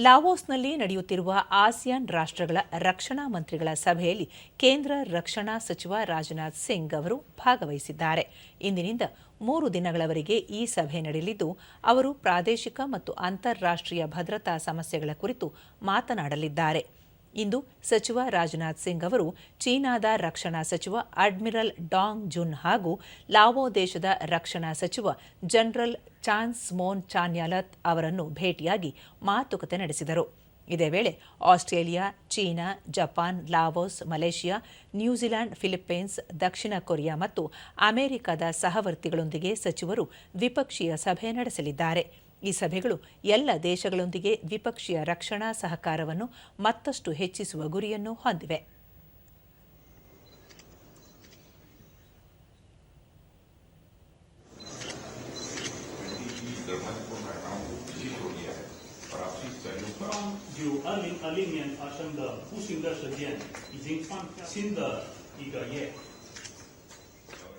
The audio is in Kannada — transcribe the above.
ಲಾವೋಸ್ನಲ್ಲಿ ನಡೆಯುತ್ತಿರುವ ಆಸಿಯಾನ್ ರಾಷ್ಟ್ರಗಳ ರಕ್ಷಣಾ ಮಂತ್ರಿಗಳ ಸಭೆಯಲ್ಲಿ ಕೇಂದ್ರ ರಕ್ಷಣಾ ಸಚಿವ ರಾಜನಾಥ್ ಸಿಂಗ್ ಅವರು ಭಾಗವಹಿಸಿದ್ದಾರೆ. ಇಂದಿನಿಂದ 3 ದಿನಗಳವರೆಗೆ ಈ ಸಭೆ ನಡೆಯಲಿದ್ದು, ಅವರು ಪ್ರಾದೇಶಿಕ ಮತ್ತು ಅಂತಾರಾಷ್ಟ್ರೀಯ ಭದ್ರತಾ ಸಮಸ್ಯೆಗಳ ಕುರಿತು ಮಾತನಾಡಲಿದ್ದಾರೆ. ಇಂದು ಸಚಿವ ರಾಜನಾಥ್ ಸಿಂಗ್ ಅವರು ಚೀನಾದ ರಕ್ಷಣಾ ಸಚಿವ ಅಡ್ಮಿರಲ್ ಡಾಂಗ್ ಜುನ್ ಹಾಗೂ ಲಾವೋ ದೇಶದ ರಕ್ಷಣಾ ಸಚಿವ ಜನರಲ್ ಚಾನ್ಸ್ ಮೋನ್ ಚಾನ್ಯಾಲತ್ ಅವರನ್ನು ಭೇಟಿಯಾಗಿ ಮಾತುಕತೆ ನಡೆಸಿದರು. ಇದೇ ವೇಳೆ Australia, China, Japan, Laos, Malaysia, New Zealand, Philippines, ದಕ್ಷಿಣ ಕೊರಿಯಾ ಮತ್ತು ಅಮೆರಿಕದ ಸಹವರ್ತಿಗಳೊಂದಿಗೆ ಸಚಿವರು ದ್ವಿಪಕ್ಷೀಯ ಸಭೆ ನಡೆಸಲಿದ್ದಾರೆ. ಈ ಸಭೆಗಳು ಎಲ್ಲ ದೇಶಗಳೊಂದಿಗೆ ದ್ವಿಪಕ್ಷೀಯ ರಕ್ಷಣಾ ಸಹಕಾರವನ್ನು ಮತ್ತಷ್ಟು ಹೆಚ್ಚಿಸುವ ಗುರಿಯನ್ನು ಹೊಂದಿವೆ.就2020年发生的不幸的事件已经放新的一个页。